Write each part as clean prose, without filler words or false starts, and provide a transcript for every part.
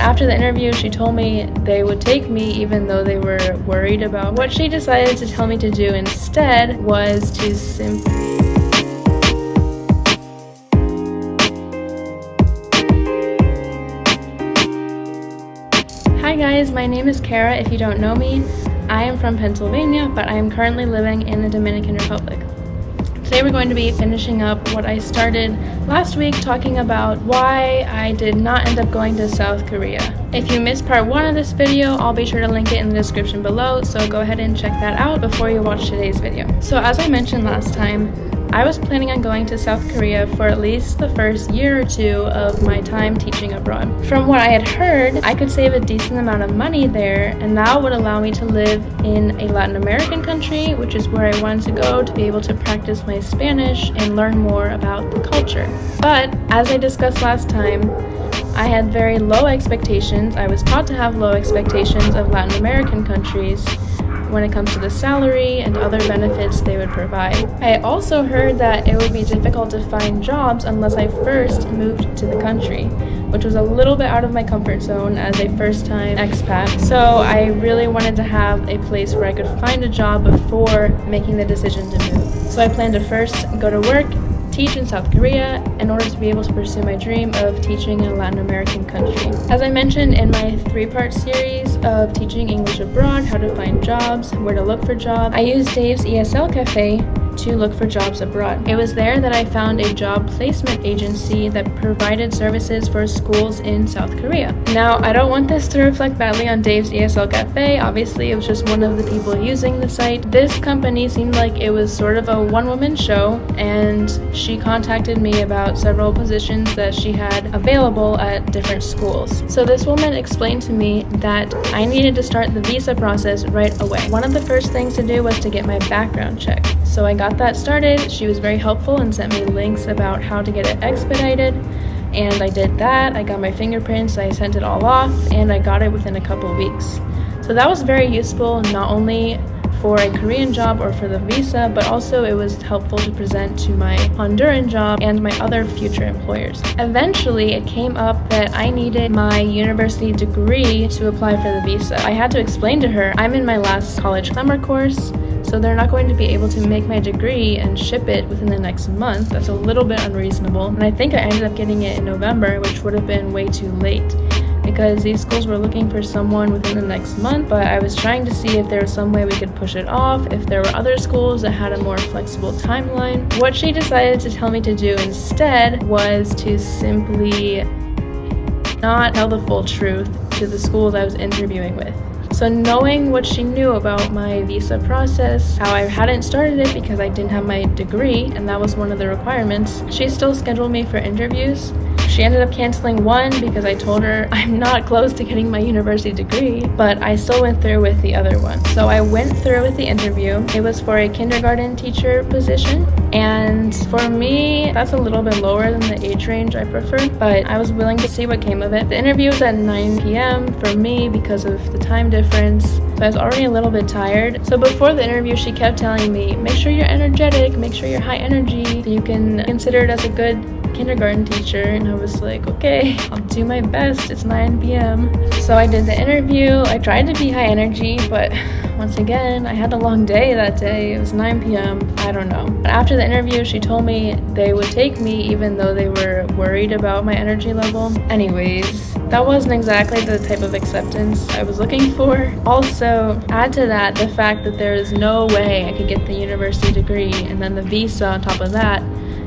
after the interview, she told me they would take me even though they were worried about what she decided to tell me to do instead was to simply... Hi guys, my name is Kara if you don't know me. I am from Pennsylvania, but I am currently living in the Dominican Republic. Today we're going to be finishing up what I started last week, talking about why I did not end up going to South Korea. If you missed part 1 of this video, I'll be sure to link it in the description below, so go ahead and check that out before you watch today's video. So as I mentioned last time, I was planning on going to South Korea for at least the first year or two of my time teaching abroad. From what I had heard, I could save a decent amount of money there, and that would allow me to live in a Latin American country, which is where I wanted to go to be able to practice my Spanish and learn more about the culture. But as I discussed last time, I had very low expectations. I was taught to have low expectations of Latin American countries when it comes to the salary and other benefits they would provide. I also heard that it would be difficult to find jobs unless I first moved to the country, which was a little bit out of my comfort zone as a first-time expat. So I really wanted to have a place where I could find a job before making the decision to move. So I planned to first go to work, teach in South Korea in order to be able to pursue my dream of teaching in a Latin American country. As I mentioned in my 3-part series of teaching English abroad, how to find jobs, where to look for jobs, I used Dave's ESL Cafe to look for jobs abroad. It was there that I found a job placement agency that provided services for schools in South Korea. Now, I don't want this to reflect badly on Dave's ESL Cafe. Obviously, it was just one of the people using the site. This company seemed like it was sort of a one-woman show, and she contacted me about several positions that she had available at different schools. So this woman explained to me that I needed to start the visa process right away. One of the first things to do was to get my background check. So I got that started. She was very helpful and sent me links about how to get it expedited, and I did that. I got my fingerprints, I sent it all off, and I got it within a couple of weeks. So that was very useful, not only for a Korean job or for the visa, but also it was helpful to present to my Honduran job and my other future employers. Eventually, it came up that I needed my university degree to apply for the visa. I had to explain to her, I'm in my last college summer course, so they're not going to be able to make my degree and ship it within the next month. That's a little bit unreasonable. And I think I ended up getting it in November, which would have been way too late, because these schools were looking for someone within the next month, but I was trying to see if there was some way we could push it off, if there were other schools that had a more flexible timeline. What she decided to tell me to do instead was to simply not tell the full truth to the schools I was interviewing with. So knowing what she knew about my visa process, how I hadn't started it because I didn't have my degree, and that was one of the requirements, she still scheduled me for interviews. She ended up canceling one because I told her I'm not close to getting my university degree, but I still went through with the other one. So I went through with the interview. It was for a kindergarten teacher position, and for me, that's a little bit lower than the age range I prefer, but I was willing to see what came of it. The interview was at 9 p.m. for me because of the time difference, so I was already a little bit tired. So before the interview, she kept telling me, make sure you're energetic, make sure you're high energy, so you can consider it as a good kindergarten teacher. And I was like, okay, I'll do my best. It's 9 p.m. So I did the interview. I tried to be high energy, but once again, I had a long day that day. It was 9 p.m. I don't know. But after the interview, she told me they would take me even though they were worried about my energy level. Anyways, that wasn't exactly the type of acceptance I was looking for. Also, add to that the fact that there is no way I could get the university degree and then the visa on top of that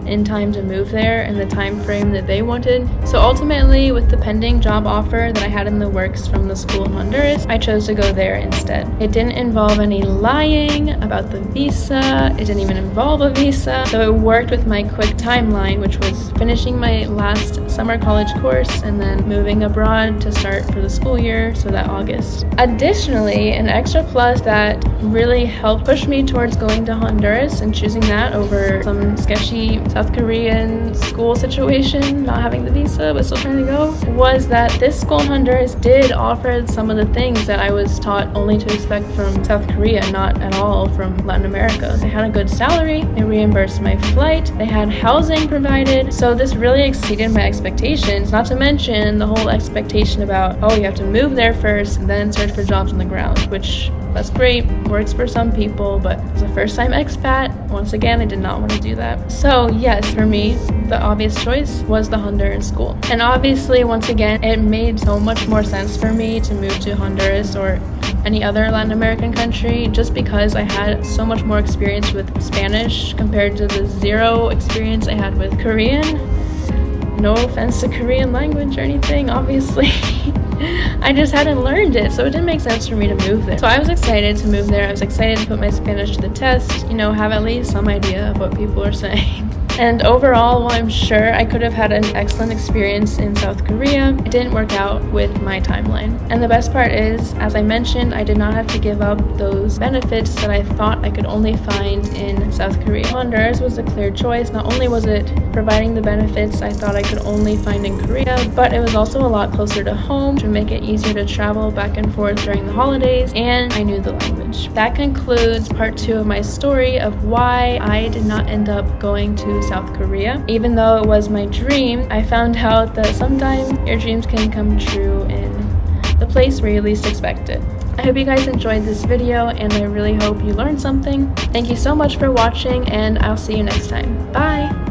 in time to move there in the time frame that they wanted. So ultimately, with the pending job offer that I had in the works from the school in Honduras, I chose to go there instead. It didn't involve any lying about the visa. It didn't even involve a visa. So it worked with my quick timeline, which was finishing my last summer college course and then moving abroad to start for the school year, so that August. Additionally, an extra plus that really helped push me towards going to Honduras and choosing that over some sketchy South Korean school situation, not having the visa but still trying to go, was that this school in Honduras did offer some of the things that I was taught only to expect from South Korea, not at all from Latin America. They had a good salary, they reimbursed my flight, they had housing provided, so this really exceeded my expectations, not to mention the whole expectation about, oh, you have to move there first and then search for jobs on the ground, which that's great, works for some people, but as a first-time expat, once again, I did not want to do that. So yes, for me, the obvious choice was the Honduran school. And obviously, once again, it made so much more sense for me to move to Honduras or any other Latin American country just because I had so much more experience with Spanish compared to the zero experience I had with Korean. No offense to Korean language or anything, obviously. I just hadn't learned it, so it didn't make sense for me to move there. So I was excited to move there. I was excited to put my Spanish to the test, have at least some idea of what people are saying. And overall, while I'm sure I could have had an excellent experience in South Korea, it didn't work out with my timeline. And the best part is, as I mentioned, I did not have to give up those benefits that I thought I could only find in South Korea. Honduras was a clear choice. Not only was it providing the benefits I thought I could only find in Korea, but it was also a lot closer to home to make it easier to travel back and forth during the holidays, and I knew the language. That concludes part 2 of my story of why I did not end up going to South Korea. Even though it was my dream, I found out that sometimes your dreams can come true in the place where you least expect it. I hope you guys enjoyed this video, and I really hope you learned something. Thank you so much for watching, and I'll see you next time. Bye!